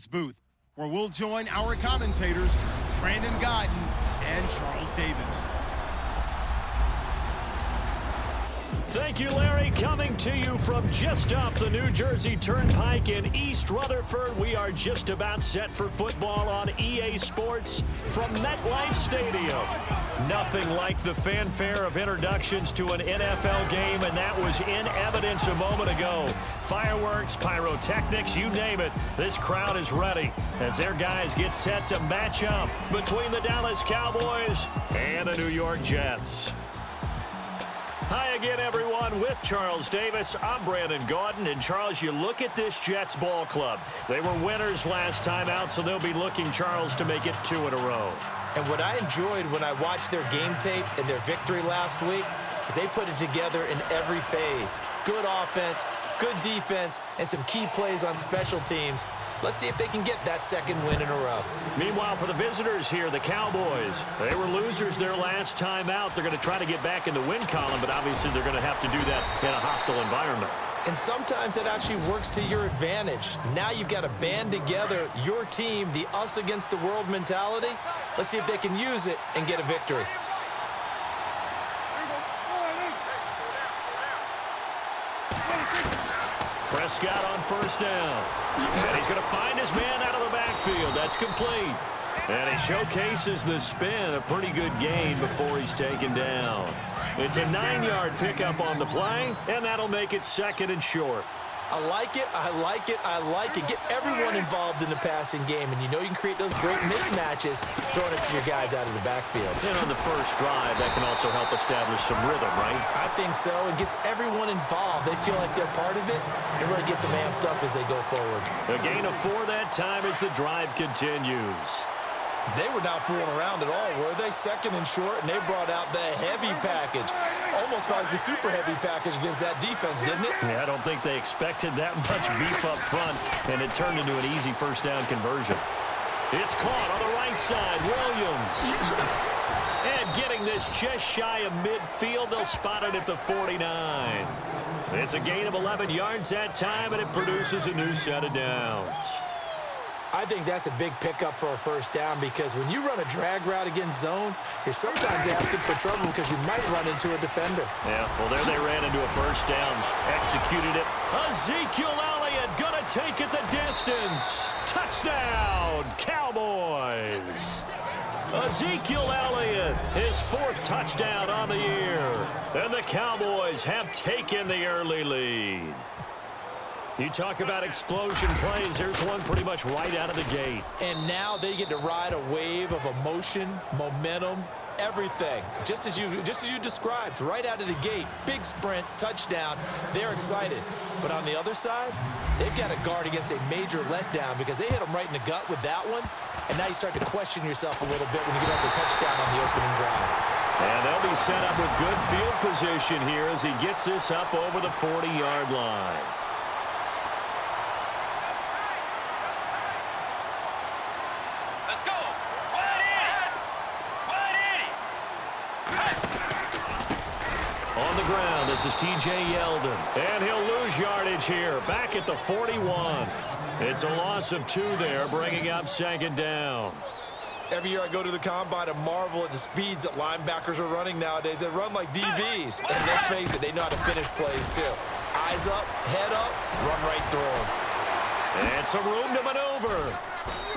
booth, where we'll join our commentators, Brandon Guyton and Charles Davis. Thank you, Larry. Coming to you from just off the New Jersey Turnpike in East Rutherford. We are just about set for football on EA Sports from MetLife Stadium. Nothing like the fanfare of introductions to an NFL game, and that was in evidence a moment ago. Fireworks, pyrotechnics, you name it. This crowd is ready as their guys get set to match up between the Dallas Cowboys and the New York Jets. Hi again, everyone. With Charles Davis, I'm Brandon Guyton. And, Charles, you look at this Jets ball club. They were winners last time out, so they'll be looking, Charles, to make it 2 in a row. And what I enjoyed when I watched their game tape and their victory last week is they put it together in every phase. Good offense, good defense, and some key plays on special teams. Let's see if they can get that second win in a row. Meanwhile, for the visitors here, the Cowboys, they were losers their last time out. They're going to try to get back in the win column, but obviously they're going to have to do that in a hostile environment. And sometimes that actually works to your advantage. Now you've got to band together your team, the us against the world mentality. Let's see if they can use it and get a victory. Prescott on first down. And he's going to find his man out of the backfield. That's complete. And he showcases the spin, a pretty good gain before he's taken down. It's a 9-yard pickup on the play, and that'll make it 2nd and short. I like it, I like it, I like it. Get everyone involved in the passing game, and you know you can create those great mismatches throwing it to your guys out of the backfield. And on the first drive, that can also help establish some rhythm, right? I think so. It gets everyone involved. They feel like they're part of it. It really gets them amped up as they go forward. A gain of 4 that time as the drive continues. They were not fooling around at all, were they? 2nd and short, and they brought out the heavy package. Almost like the super heavy package against that defense, didn't it? Yeah, I don't think they expected that much beef up front, and it turned into an easy first down conversion. It's caught on the right side. Williams. And getting this just shy of midfield, they'll spot it at the 49. It's a gain of 11 yards that time, and it produces a new set of downs. I think that's a big pickup for a first down because when you run a drag route against zone, you're sometimes asking for trouble because you might run into a defender. Yeah, well, there they ran into a first down. Executed it. Ezekiel Elliott going to take it the distance. Touchdown, Cowboys. Ezekiel Elliott, his 4th touchdown on the year. And the Cowboys have taken the early lead. You talk about explosion plays. Here's one pretty much right out of the gate. And now they get to ride a wave of emotion, momentum, everything. Just as you described, right out of the gate. Big sprint, touchdown. They're excited. But on the other side, they've got to guard against a major letdown because they hit them right in the gut with that one. And now you start to question yourself a little bit when you get up the touchdown on the opening drive. And they'll be set up with good field position here as he gets this up over the 40-yard line. Ground. This is T.J. Yeldon. And he'll lose yardage here. Back at the 41. It's a loss of 2 there, bringing up 2nd down. Every year I go to the combine and marvel at the speeds that linebackers are running nowadays. They run like DBs. And let's face it, they know how to finish plays too. Eyes up, head up, run right through them. And some room to maneuver.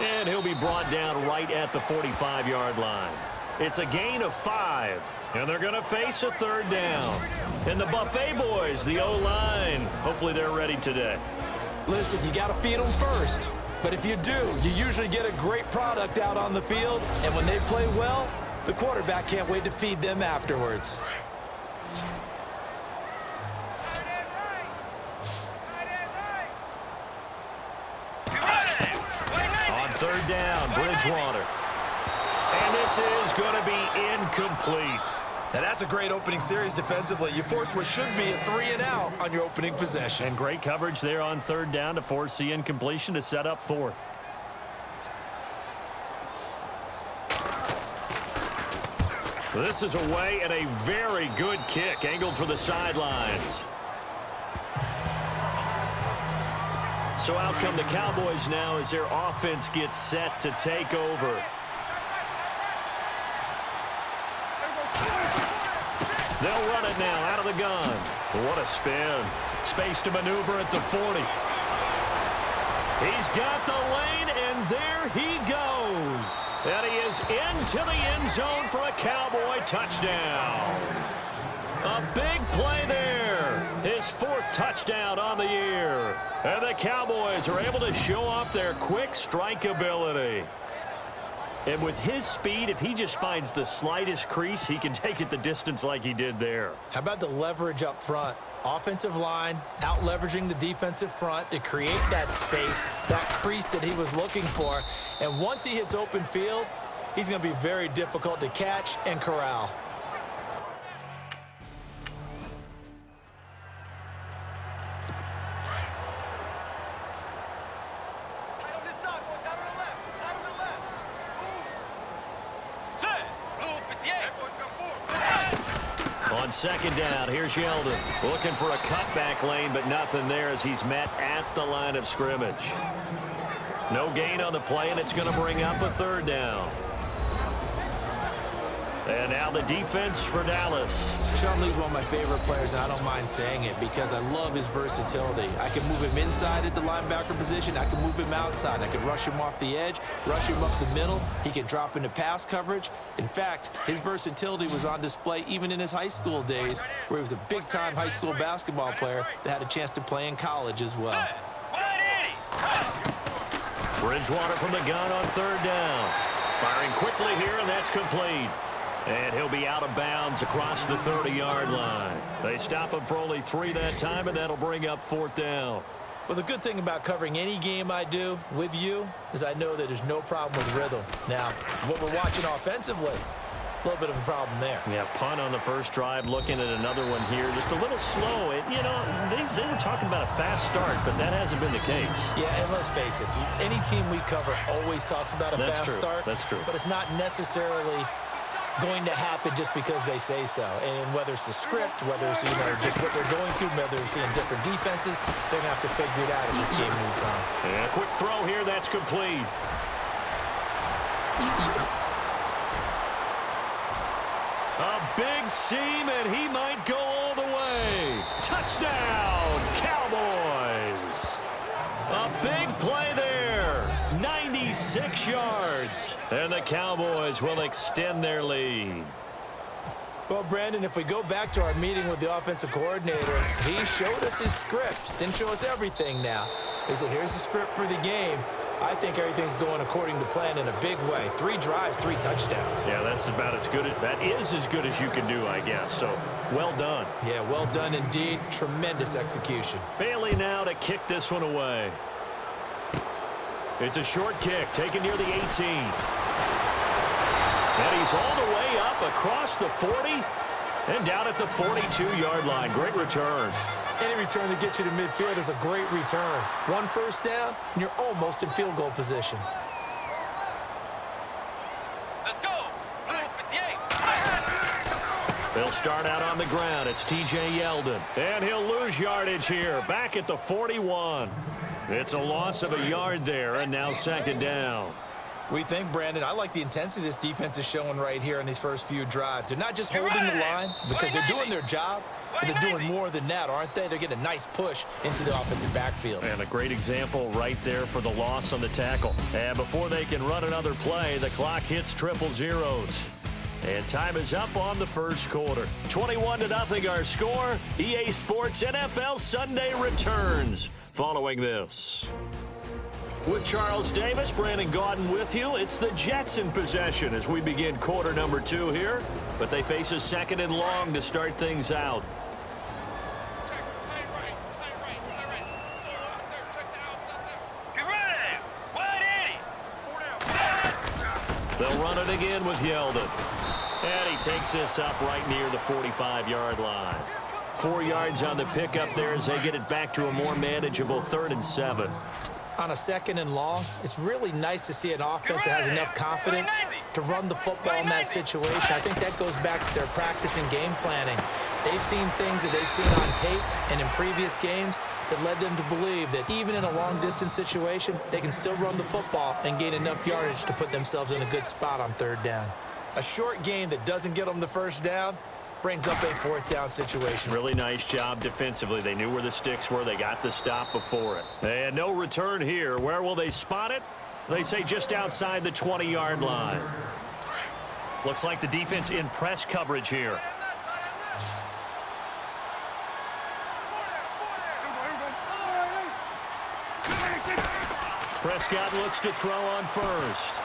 And he'll be brought down right at the 45-yard line. It's a gain of 5. And they're going to face a 3rd down. And the Buffet boys, the O-line, hopefully they're ready today. Listen, you got to feed them first. But if you do, you usually get a great product out on the field. And when they play well, the quarterback can't wait to feed them afterwards. On 3rd down, Bridgewater. And this is going to be incomplete. Now that's a great opening series defensively. You force what should be a 3-and-out on your opening possession. And great coverage there on 3rd down to force the incompletion to set up 4th. This is away and a very good kick angled for the sidelines. So out come the Cowboys now as their offense gets set to take over. They'll run it now out of the gun. What a spin. Space to maneuver at the 40. He's got the lane, and there he goes. And he is into the end zone for a Cowboy touchdown. A big play there. His 4th touchdown on the year. And the Cowboys are able to show off their quick strike ability. And with his speed, if he just finds the slightest crease, he can take it the distance like he did there. How about the leverage up front? Offensive line out leveraging the defensive front to create that space, that crease that he was looking for. And once he hits open field, he's going to be very difficult to catch and corral. On second down, here's Yeldon looking for a cutback lane, but nothing there as he's met at the line of scrimmage. No gain on the play, and it's going to bring up a 3rd down. And now the defense for Dallas. Sean Lee's one of my favorite players, and I don't mind saying it because I love his versatility. I can move him inside at the linebacker position. I can move him outside. I can rush him off the edge, rush him up the middle. He can drop into pass coverage. In fact, his versatility was on display even in his high school days, where he was a big-time high school basketball player that had a chance to play in college as well. Bridgewater from the gun on 3rd down. Firing quickly here, and that's complete. And he'll be out of bounds across the 30-yard line. They stop him for only 3 that time, and that'll bring up 4th down. Well, the good thing about covering any game I do with you is I know that there's no problem with rhythm. Now, what we're watching offensively, a little bit of a problem there. Yeah, punt on the first drive, looking at another one here. Just a little slow. You know, they were talking about a fast start, but that hasn't been the case. Yeah, and let's face it, any team we cover always talks about a fast start. That's true. But it's not necessarily going to happen just because they say so. And whether it's the script, whether it's, just what they're going through, whether they're seeing different defenses, they're going to have to figure it out as this game moves on. And a quick throw here, that's complete. A big seam, and he might go all the way. Touchdown, Cowboys. A big play there. 96 yards. And the Cowboys will extend their lead. Well, Brandon, if we go back to our meeting with the offensive coordinator, he showed us his script. Didn't show us everything now. He said, here's the script for the game. I think everything's going according to plan in a big way. 3 drives, 3 touchdowns. Yeah, that's about as good. That is as good as you can do, I guess. So, well done. Yeah, well done indeed. Tremendous execution. Bailey now to kick this one away. It's a short kick, taken near the 18. And he's all the way up across the 40 and down at the 42-yard line. Great return. Any return that gets you to midfield is a great return. 1 first down, and you're almost in field goal position. Let's go. They'll start out on the ground. It's T.J. Yeldon. And he'll lose yardage here, back at the 41. It's a loss of a yard there, and now second down. We think, Brandon, I like the intensity this defense is showing right here in these first few drives. They're not just holding the line because they're doing their job, but they're doing more than that, aren't they? They're getting a nice push into the offensive backfield. And a great example right there for the loss on the tackle. And before they can run another play, the clock hits triple zeros. And time is up on the first quarter. 21-0 our score. EA Sports NFL Sunday returns following this. With Charles Davis, Brandon Gaudin with you. It's the Jets in possession as we begin quarter number 2 here. But they face a second and long to start things out. They'll run it again with Yeldon. And he takes this up right near the 45-yard line. 4 yards on the pickup there as they get it back to a more manageable 3rd and 7. On a 2nd and long, it's really nice to see an offense that has enough confidence to run the football in that situation. I think that goes back to their practice and game planning. They've seen things that they've seen on tape and in previous games that led them to believe that even in a long-distance situation, they can still run the football and gain enough yardage to put themselves in a good spot on 3rd down. A short gain that doesn't get them the 1st down brings up a 4th down situation. Really nice job defensively. They knew where the sticks were. They got the stop before it. And no return here. Where will they spot it? They say just outside the 20-yard line. Looks like the defense in press coverage here. Prescott looks to throw on first.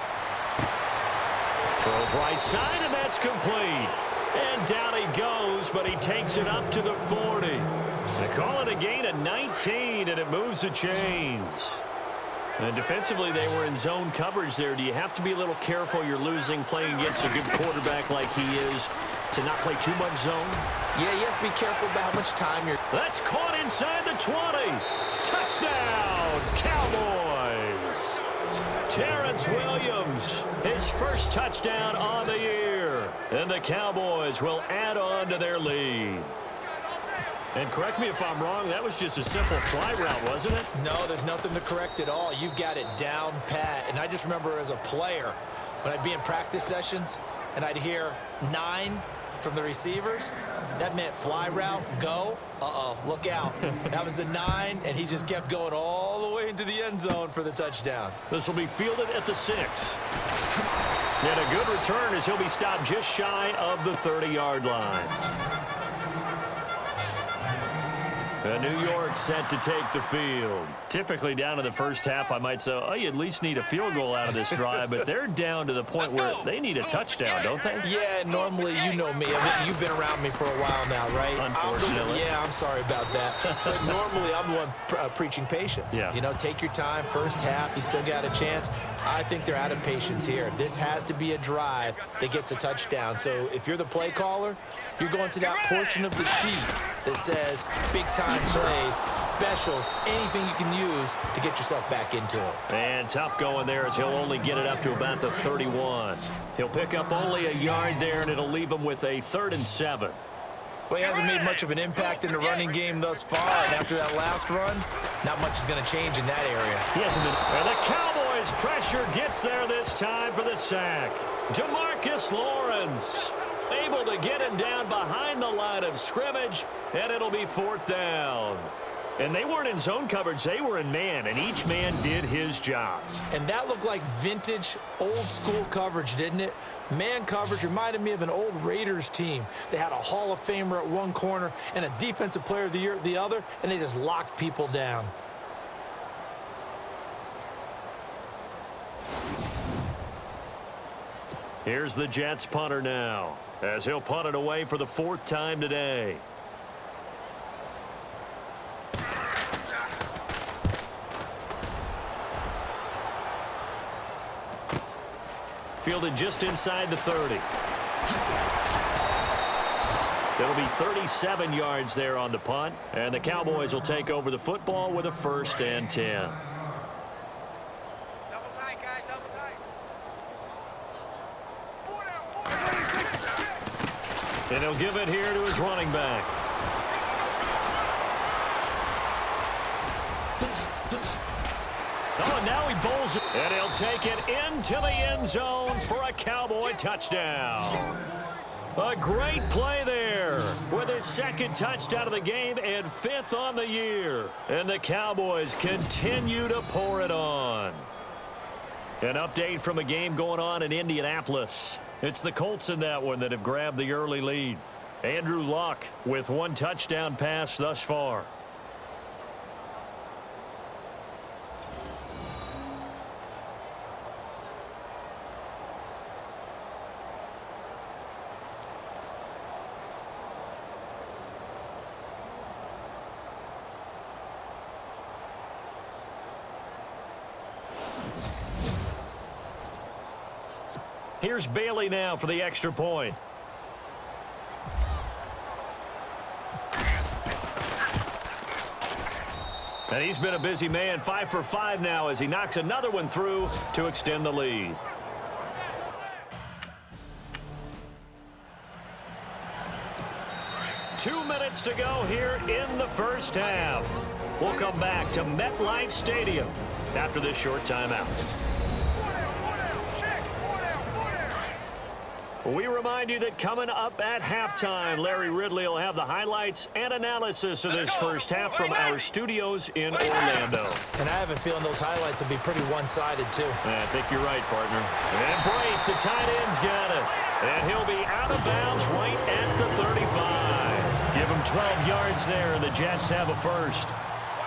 Throws right side, and that's complete. And down he goes, but he takes it up to the 40. They call it a gain of 19, and it moves the chains. And defensively, they were in zone coverage there. Do you have to be a little careful you're losing playing against a good quarterback like he is to not play too much zone? Yeah, you have to be careful about how much time you're... That's caught inside the 20. Touchdown, Cowboys. Terrence Williams, his first touchdown on the year. And the Cowboys will add on to their lead. And correct me if I'm wrong, that was just a simple fly route, wasn't it? No, there's nothing to correct at all. You've got it down pat. And I just remember as a player, when I'd be in practice sessions and I'd hear 9 from the receivers, that meant fly route, go. Uh-oh, look out. That was the 9, and he just kept going all the way into the end zone for the touchdown. This will be fielded at the 6. And a good return as he'll be stopped just shy of the 30-yard line. New York set to take the field. Typically down in the first half, I might say, oh, you at least need a field goal out of this drive, but they're down to the point where they need a touchdown, don't they? Yeah, normally, you know me. I mean, you've been around me for a while now, right? Unfortunately. I'm sorry about that. But normally, I'm the one preaching patience. Yeah. You know, take your time. First half, you still got a chance. I think they're out of patience here. This has to be a drive that gets a touchdown. So if you're the play caller, you're going to that portion of the sheet that says big-time plays, specials, anything you can use to get yourself back into it. And tough going there as he'll only get it up to about the 31. He'll pick up only a yard there, and it'll leave him with a 3rd and 7. Well, he hasn't made much of an impact in the running game thus far, and after that last run, not much is going to change in that area. He hasn't been. And the Cowboys' pressure gets there this time for the sack. Jamarcus Lawrence able to get him down behind the line of scrimmage, and it'll be 4th down. And they weren't in zone coverage. They were in man, and each man did his job. And that looked like vintage, old-school coverage, didn't it? Man coverage reminded me of an old Raiders team. They had a Hall of Famer at one corner and a Defensive Player of the Year at the other, and they just locked people down. Here's the Jets punter now, as he'll punt it away for the 4th time today. Fielded just inside the 30. It'll be 37 yards there on the punt, and the Cowboys will take over the football with a 1st and 10. Double tight, guys, double tight. And he'll give it here to his running back. Oh, and now he bowls it. And he'll take it into the end zone for a Cowboy touchdown. A great play there with his 2nd touchdown of the game and 5th on the year. And the Cowboys continue to pour it on. An update from a game going on in Indianapolis. It's the Colts in that one that have grabbed the early lead. Andrew Luck with 1 touchdown pass thus far. Here's Bailey now for the extra point. And he's been a busy man, 5 for 5 now as he knocks another one through to extend the lead. Two minutes to go here in the first half. We'll come back to MetLife Stadium after this short timeout. We remind you that coming up at halftime, Larry Ridley will have the highlights and analysis of this first half from our studios in Orlando. And I have a feeling those highlights will be pretty one-sided, too. I think you're right, partner. And Brate, the tight end's got it. And he'll be out of bounds right at the 35. Give him 12 yards there, and the Jets have a first.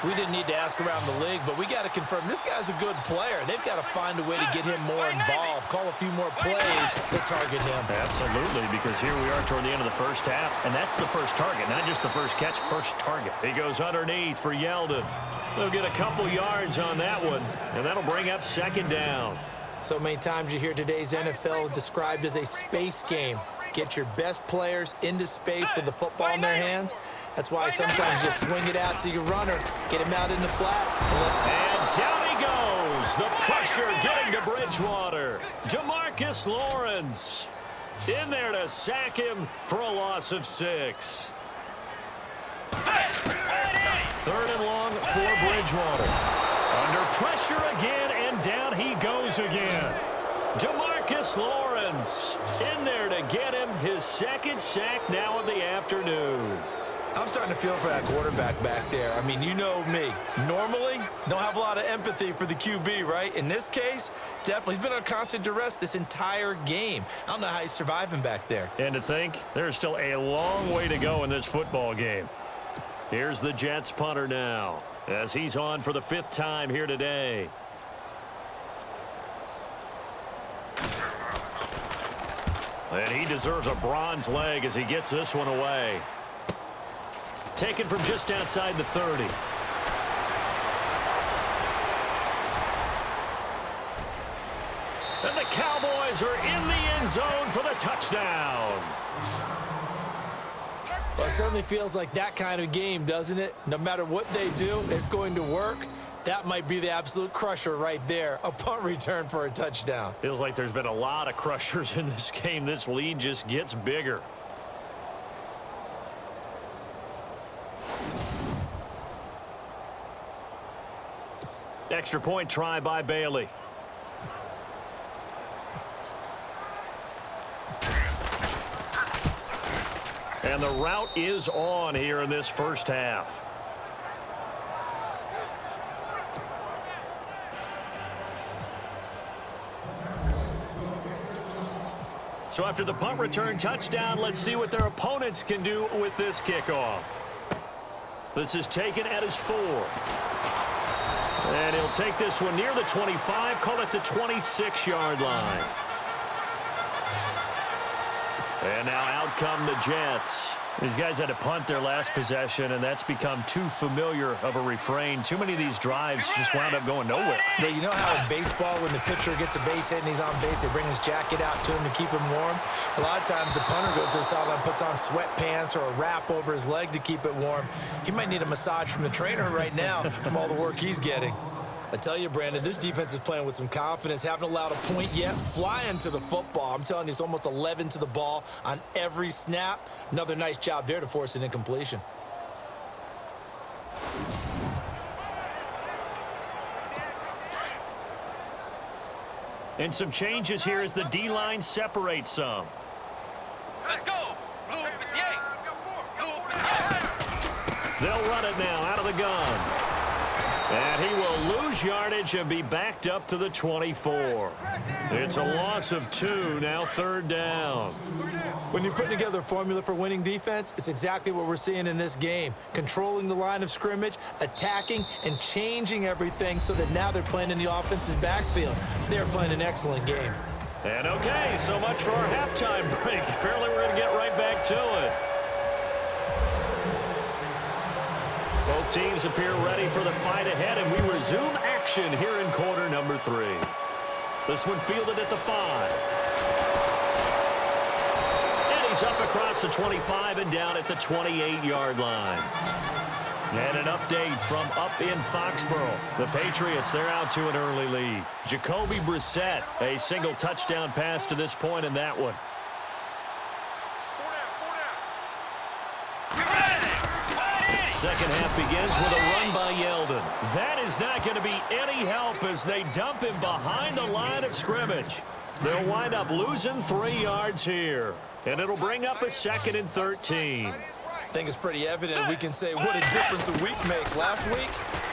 We didn't need to ask around the league, but we got to confirm this guy's a good player. They've got to find a way to get him more involved, call a few more plays that target him. Absolutely, because here we are toward the end of the first half, and that's the first target, not just the first catch, first target. He goes underneath for Yeldon. They'll get a couple yards on that one, and that'll bring up second down. So many times you hear today's NFL described as a space game. Get your best players into space with the football in their hands. That's why sometimes you swing it out to your runner, get him out in the flat. And down he goes. The pressure getting to Bridgewater. DeMarcus Lawrence in there to sack him for a loss of 6. Third and long for Bridgewater. Under pressure again, and down he goes again. DeMarcus Lawrence in there to get him his second sack now of the afternoon. I'm starting to feel for that quarterback back there. I mean, you know me. Normally, don't have a lot of empathy for the QB, right? In this case, definitely. He's been on constant duress this entire game. I don't know how he's surviving back there. And to think, there's still a long way to go in this football game. Here's the Jets punter now, as he's on for the 5th time here today. And he deserves a bronze leg as he gets this one away. Taken from just outside the 30. And the Cowboys are in the end zone for the touchdown. Well, it certainly feels like that kind of game, doesn't it? No matter what they do, it's going to work. That might be the absolute crusher right there. A punt return for a touchdown. Feels like there's been a lot of crushers in this game. This lead just gets bigger. Extra point try by Bailey. And the route is on here in this first half. So after the punt return touchdown, let's see what their opponents can do with this kickoff. This is taken at his 4. And he'll take this one near the 25, call it the 26-yard line. And now out come the Jets. These guys had to punt their last possession, and that's become too familiar of a refrain. Too many of these drives just wound up going nowhere. Yeah, you know how in baseball, when the pitcher gets a base hit and he's on base, they bring his jacket out to him to keep him warm? A lot of times the punter goes to the sideline, puts on sweatpants or a wrap over his leg to keep it warm. He might need a massage from the trainer right now from all the work he's getting. I tell you, Brandon, this defense is playing with some confidence. Haven't allowed a point yet. Flying to the football. I'm telling you, it's almost 11 to the ball on every snap. Another nice job there to force an incompletion. And some changes here as the D-line separates some. Let's go. Blue 58. They'll run it now out of the gun. And he will lose yardage and be backed up to the 24. It's a loss of 2, now 3rd down. When you're putting together a formula for winning defense, it's exactly what we're seeing in this game. Controlling the line of scrimmage, attacking, and changing everything so that now they're playing in the offense's backfield. They're playing an excellent game. And okay, so much for our halftime break. Apparently we're going to get right back to it. Both teams appear ready for the fight ahead, and we resume action here in quarter number 3. This one fielded at the 5. And he's up across the 25 and down at the 28-yard line. And an update from up in Foxborough. The Patriots, they're out to an early lead. Jacoby Brissett, a single touchdown pass to this point in that one. Second half begins with a run by Yeldon. That is not going to be any help as they dump him behind the line of scrimmage. They'll wind up losing 3 yards here. And it'll bring up a 2nd and 13. I think it's pretty evident we can say what a difference a week makes. Last week,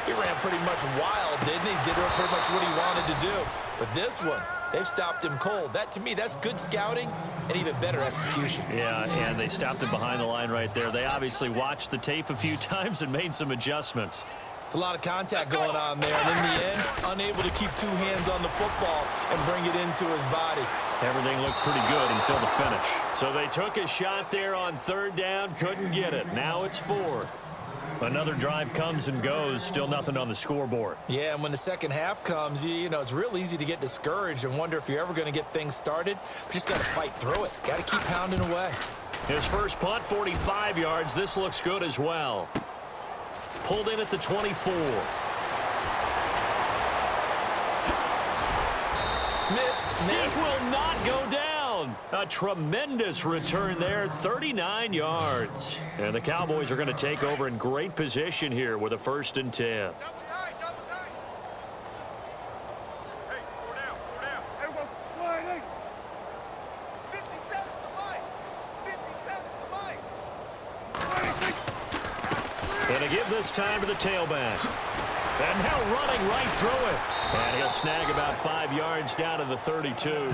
he ran pretty much wild, didn't he? Did pretty much what he wanted to do. But this one, they've stopped him cold. That, to me, that's good scouting and even better execution. Yeah, and they stopped him behind the line right there. They obviously watched the tape a few times and made some adjustments. It's a lot of contact going on there, and in the end, unable to keep 2 hands on the football and bring it into his body. Everything looked pretty good until the finish. So they took a shot there on 3rd down, couldn't get it. Now it's 4th. Another drive comes and goes, still nothing on the scoreboard. Yeah, and when the second half comes, you know, it's real easy to get discouraged and wonder if you're ever going to get things started. But you just got to fight through it. Got to keep pounding away. His first punt, 45 yards. This looks good as well. Pulled in at the 24. Missed. It will not go down. A tremendous return there, 39 yards. And the Cowboys are going to take over in great position here with a 1st and 10. Double time, double time. Hey, 4 down, 4 down. Everyone, wide, 57 to Mike. 57 to Mike. And to give this time to the tailback. And now running right through it. And he'll snag about 5 yards down to the 32.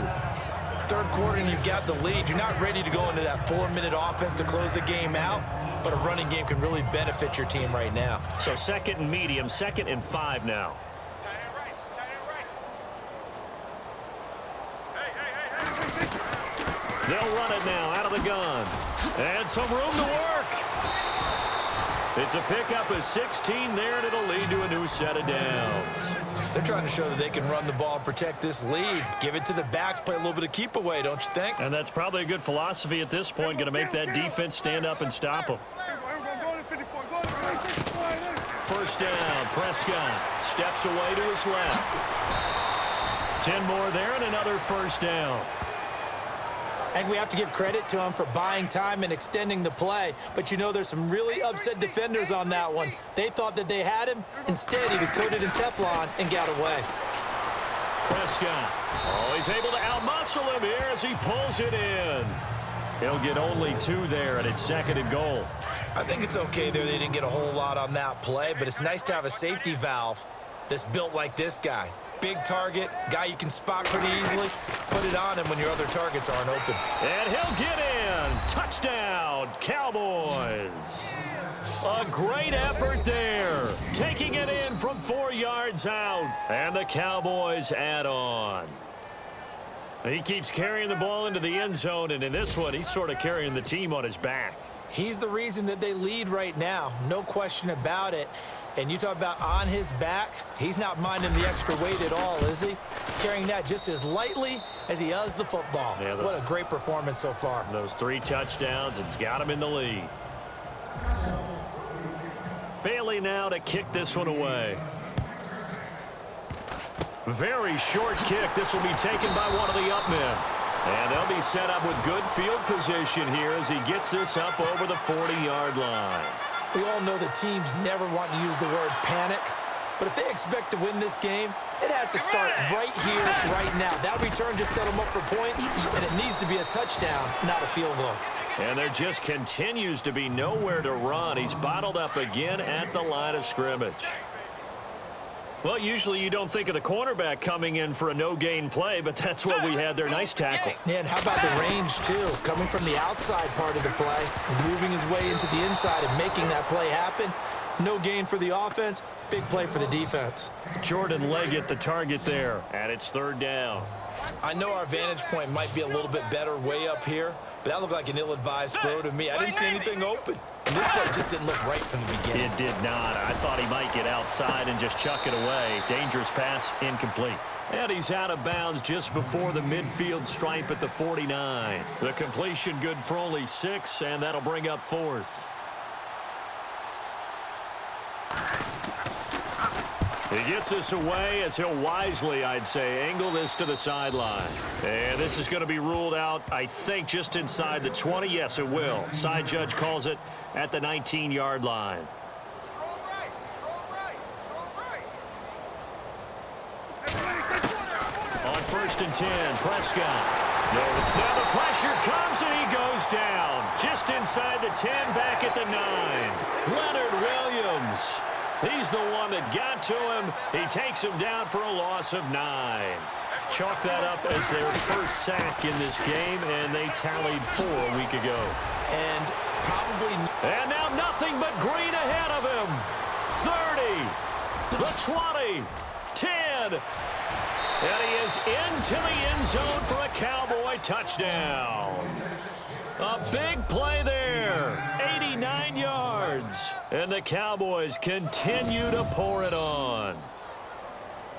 3rd quarter and you've got the lead. You're not ready to go into that 4-minute offense to close the game out, but a running game can really benefit your team right now. So 2nd and medium, 2nd and 5 now. Tight end right, tight end right. Hey. They'll run it now out of the gun. And some room to work. It's a pickup of 16 there, and it'll lead to a new set of downs. They're trying to show that they can run the ball and protect this lead. Give it to the backs, play a little bit of keep away, don't you think? And that's probably a good philosophy at this point, going to make that defense stand up and stop them. 1st down, Prescott steps away to his left. 10 more there and another 1st down. I think we have to give credit to him for buying time and extending the play. But, you know, there's some really upset defenders on that one. They thought that they had him. Instead, he was coated in Teflon and got away. Prescott. Oh, he's able to outmuscle him here as he pulls it in. He'll get only 2 there, and it's 2nd and goal. I think it's okay there. They didn't get a whole lot on that play, but it's nice to have a safety valve that's built like this guy. Big target, guy you can spot pretty easily. Put it on him when your other targets aren't open. And he'll get in. Touchdown, Cowboys. A great effort there. Taking it in from 4 yards out. And the Cowboys add on. He keeps carrying the ball into the end zone, and in this one, he's sort of carrying the team on his back. He's the reason that they lead right now. No question about it. And you talk about on his back, he's not minding the extra weight at all, is he? Carrying that just as lightly as he does the football. Yeah, what a great performance so far. Those 3 touchdowns, it's got him in the lead. Bailey now to kick this one away. Very short kick. This will be taken by one of the up men. And they'll be set up with good field position here as he gets this up over the 40-yard line. We all know the teams never want to use the word panic, but if they expect to win this game, it has to start right here, right now. That return just set them up for points, and it needs to be a touchdown, not a field goal. And there just continues to be nowhere to run. He's bottled up again at the line of scrimmage. Well, usually you don't think of the cornerback coming in for a no-gain play, but that's what we had there. Nice tackle. Yeah, and how about the range, too? Coming from the outside part of the play, moving his way into the inside and making that play happen. No gain for the offense, big play for the defense. Jordan Leggett, the target there, and it's 3rd down. I know our vantage point might be a little bit better way up here, but that looked like an ill-advised throw to me. I didn't see anything open. And this play just didn't look right from the beginning. It did not. I thought he might get outside and just chuck it away. Dangerous pass, incomplete. And he's out of bounds just before the midfield stripe at the 49. The completion good for only 6, and that'll bring up 4th. He gets this away as he'll wisely, I'd say, angle this to the sideline. And this is going to be ruled out, I think, just inside the 20. Yes, it will. Side judge calls it at the 19-yard line. Strong right. Strong right. Strong right. On 1st and 10, Prescott. Now the pressure comes and he goes down. Just inside the 10, back at the 9. Leonard Williams. He's the one that got to him. He takes him down for a loss of 9. Chalk that up as their first sack in this game, and they tallied 4 a week ago. And probably... And now nothing but green ahead of him. 30, the 20, 10. And he is into the end zone for a Cowboy touchdown. A big play there. 89 yards. And the Cowboys continue to pour it on.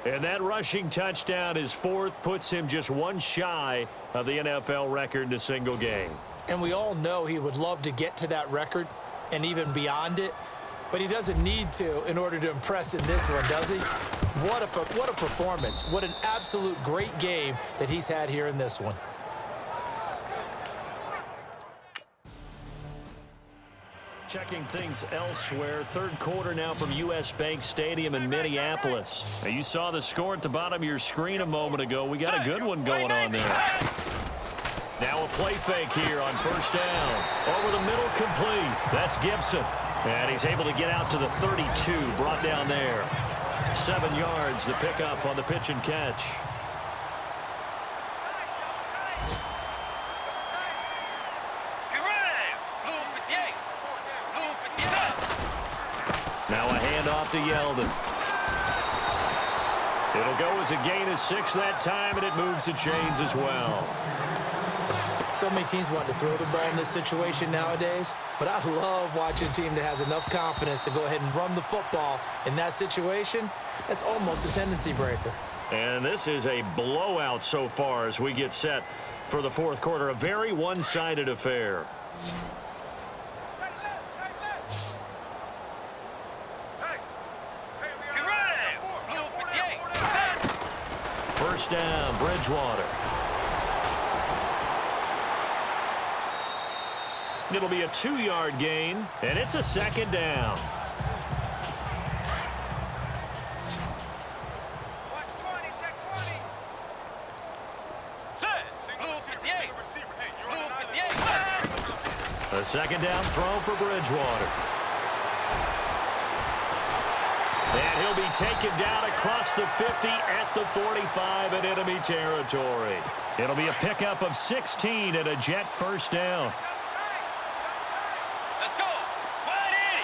And that rushing touchdown, his 4th, puts him just one shy of the NFL record in a single game. And we all know he would love to get to that record and even beyond it. But he doesn't need to in order to impress in this one, does he? What a performance. What an absolute great game that he's had here in this one. Checking things elsewhere. 3rd quarter now from U.S. Bank Stadium in Minneapolis. Now, you saw the score at the bottom of your screen a moment ago. We got a good one going on there. Now a play fake here on 1st down. Over the middle, complete. That's Gibson. And he's able to get out to the 32, brought down there. 7 yards, the pickup on the pitch and catch. Now a handoff to Yeldon. It'll go as a gain of 6 that time, and it moves the chains as well. So many teams want to throw the ball in this situation nowadays, but I love watching a team that has enough confidence to go ahead and run the football in that situation. That's almost a tendency breaker. And this is a blowout so far as we get set for the 4th quarter. A very one-sided affair. First down, Bridgewater. It'll be a 2-yard gain, and it's a 2nd down. Watch 20, check 20. A 2nd down throw for Bridgewater. And he'll be taken down across the 50 at the 45 in enemy territory. It'll be a pickup of 16 and a Jet first down. Let's go. 180.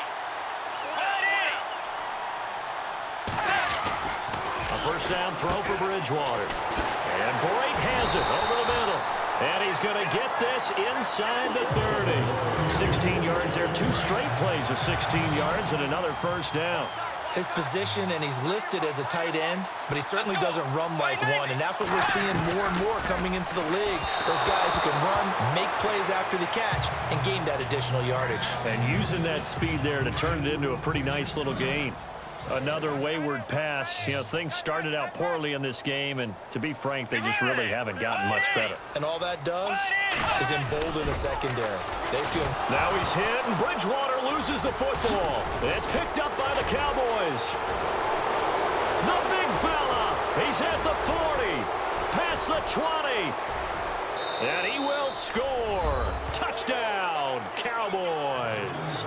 180. A first down throw for Bridgewater. And Brate has it over the middle. And he's going to get this inside the 30. 16 yards there. 2 straight plays of 16 yards and another first down. His position, and he's listed as a tight end, but he certainly doesn't run like one, and that's what we're seeing more and more coming into the league. Those guys who can run, make plays after the catch, and gain that additional yardage. And using that speed there to turn it into a pretty nice little gain. Another wayward pass. You know, things started out poorly in this game, and to be frank, they just really haven't gotten much better. And all that does is embolden a secondary. They feel... Now he's hit, and Bridgewater loses the football. It's picked up by the Cowboys. The big fella. He's at the 40, past the 20, and he will score. Touchdown, Cowboys.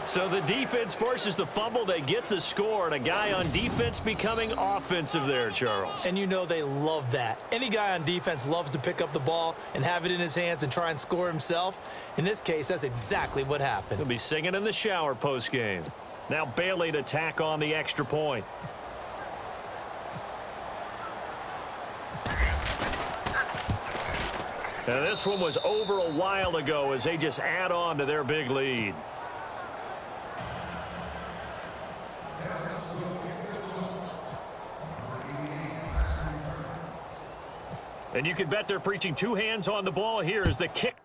So the defense forces the fumble. They get the score, and a guy on defense becoming offensive there, Charles. And you know they love that. Any guy on defense loves to pick up the ball and have it in his hands and try and score himself. In this case, that's exactly what happened. He'll be singing in the shower post-game. Now Bailey to tack on the extra point. And this one was over a while ago as they just add on to their big lead. And you can bet they're preaching 2 hands on the ball here as the kick.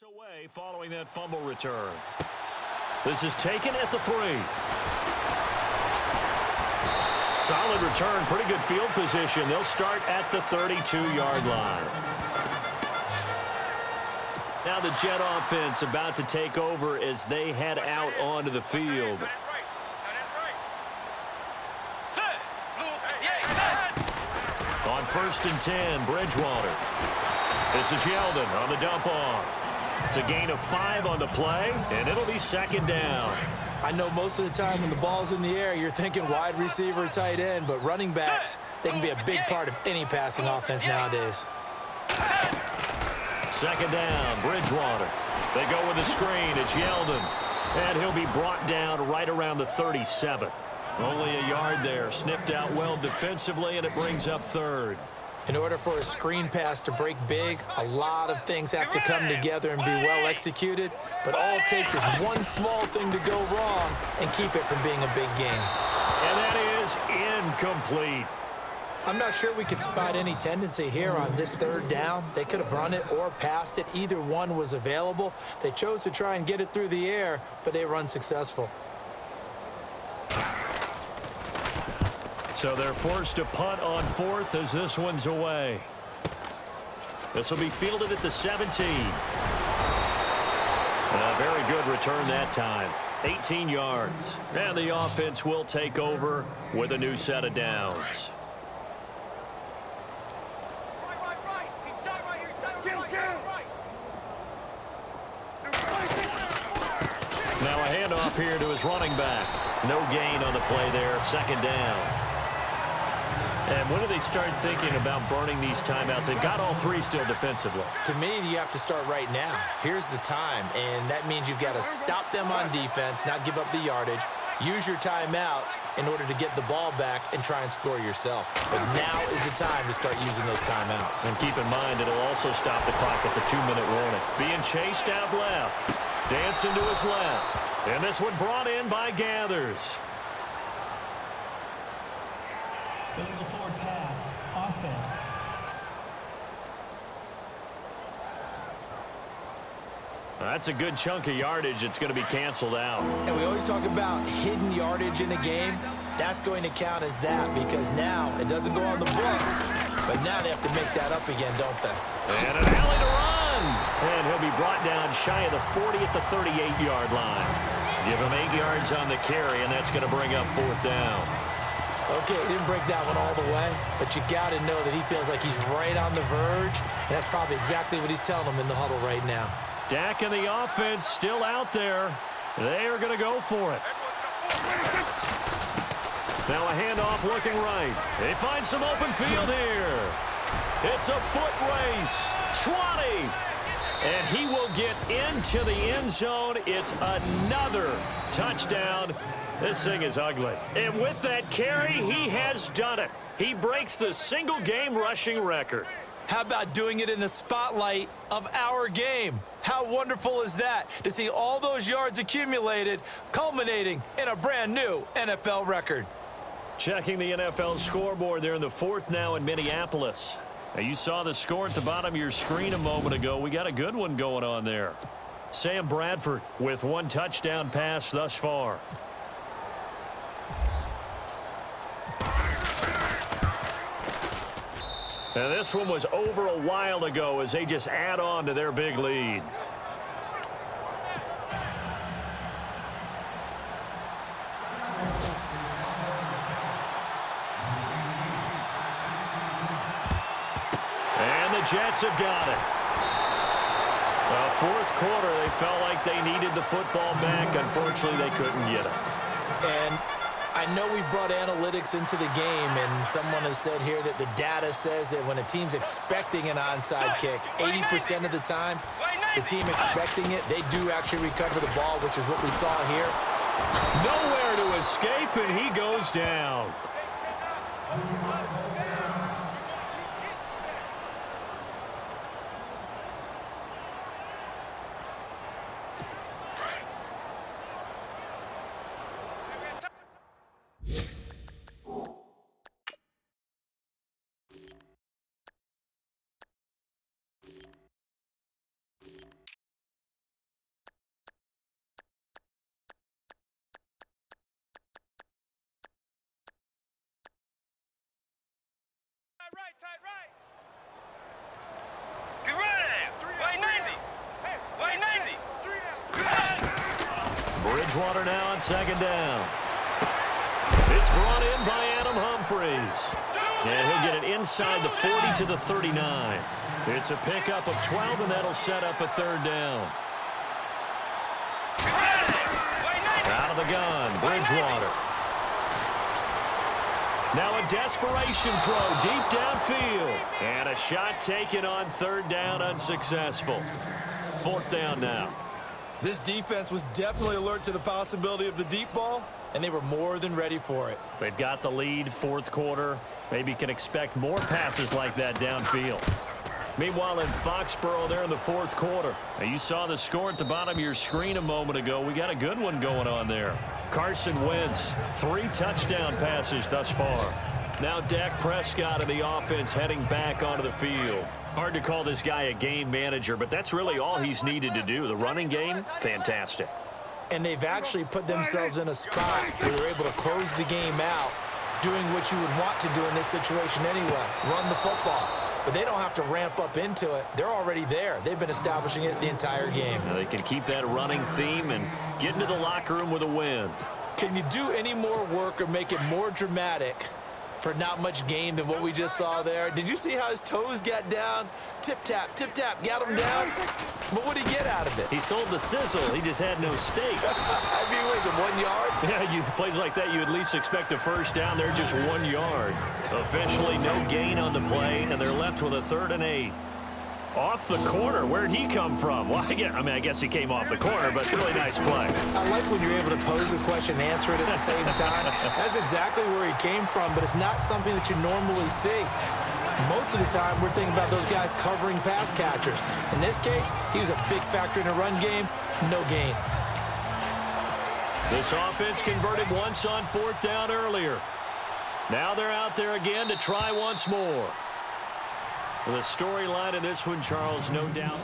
Away following that fumble return. This is taken at the 3. Solid return, pretty good field position. They'll start at the 32-yard line. Now the Jet offense about to take over as they head out onto the field. On 1st and 10, Bridgewater. This is Yeldon on the dump off. It's a gain of 5 on the play, and it'll be 2nd down. I know most of the time when the ball's in the air, you're thinking wide receiver, tight end, but running backs, they can be a big part of any passing offense nowadays. 2nd down, Bridgewater. They go with a screen. It's Yeldon, and he'll be brought down right around the 37. Only a yard there. Sniffed out well defensively, and it brings up 3rd. In order for a screen pass to break big, a lot of things have to come together and be well executed. But all it takes is one small thing to go wrong and keep it from being a big game. And that is incomplete. I'm not sure we could spot any tendency here on this 3rd down. They could have run it or passed it. Either one was available. They chose to try and get it through the air, but they were unsuccessful. So they're forced to punt on 4th as this one's away. This will be fielded at the 17. A very good return that time. 18 yards. And the offense will take over with a new set of downs. Now a handoff here to his running back. No gain on the play there. 2nd down. And when do they start thinking about burning these timeouts? They've got all 3 still defensively. To me, you have to start right now. Here's the time, and that means you've got to stop them on defense, not give up the yardage, use your timeouts in order to get the ball back and try and score yourself. But now is the time to start using those timeouts. And keep in mind, it'll also stop the clock at the 2-minute warning. Being chased out left. Dancing to his left. And this one brought in by Gathers. Illegal forward pass, offense. That's a good chunk of yardage. It's going to be canceled out. And we always talk about hidden yardage in a game. That's going to count as that because now it doesn't go on the books, but now they have to make that up again, don't they? And an alley to run. And he'll be brought down shy of the 40 at the 38-yard line. Give him 8 yards on the carry, and that's going to bring up 4th down. Okay, he didn't break that one all the way, but you got to know that he feels like he's right on the verge, and that's probably exactly what he's telling them in the huddle right now. Dak and the offense still out there. They are going to go for it. Now a handoff looking right. They find some open field here. It's a foot race. 20. And he will get into the end zone. It's another touchdown. This thing is ugly. And with that carry, he has done it. He breaks the single-game rushing record. How about doing it in the spotlight of our game? How wonderful is that to see all those yards accumulated, culminating in a brand new NFL record? Checking the NFL scoreboard there in the 4th now in Minneapolis. Now you saw the score at the bottom of your screen a moment ago. We got a good one going on there. Sam Bradford with 1 touchdown pass thus far. And this one was over a while ago as they just add on to their big lead. And the Jets have got it. 4th quarter, they felt like they needed the football back. Unfortunately, they couldn't get it. And I know we brought analytics into the game, and someone has said here that the data says that when a team's expecting an onside kick, 80% of the time, the team expecting it, they do actually recover the ball, which is what we saw here. Nowhere to escape, and he goes down. tight right. Get ready. White Navy. White Navy. Bridgewater now on second down. It's brought in by Adam Humphries. And he'll get it inside the 40 to the 39. It's a pickup of 12, and that'll set up a third down. Out of the gun, Bridgewater. Now a desperation throw deep downfield. And a shot taken on third down, unsuccessful. Fourth down now. This defense was definitely alert to the possibility of the deep ball, and they were more than ready for it. They've got the lead, fourth quarter. Maybe can expect more passes like that downfield. Meanwhile, in Foxborough, there in the fourth quarter. Now, you saw the score at the bottom of your screen a moment ago. We got a good one going on there. Carson Wentz, 3 touchdown passes thus far. Now Dak Prescott and the offense heading back onto the field. Hard to call this guy a game manager, but that's really all he's needed to do. The running game, fantastic. And they've actually put themselves in a spot where they're able to close the game out, doing what you would want to do in this situation anyway, run the football. But they don't have to ramp up into it. They're already there. They've been establishing it the entire game. Now they can keep that running theme and get into the locker room with a win. Can you do any more work or make it more dramatic for not much gain than what we just saw there? Did you see how his toes got down? Tip-tap, got him down. But what did he get out of it? He sold the sizzle. He just had no steak. I mean, was it 1 yard? Yeah, plays like that, you at least expect a first down. They're just 1 yard. Officially no gain on the play, and they're left with a 3rd and 8. Off the corner. Where'd he come from? Well, I guess he came off the corner, but really nice play. I like when you're able to pose a question and answer it at the same time. That's exactly where he came from, but it's not something that you normally see. Most of the time, we're thinking about those guys covering pass catchers. In this case, he was a big factor in the run game. No gain. This offense converted once on 4th down earlier. Now they're out there again to try once more. The storyline of this one, Charles, no doubt.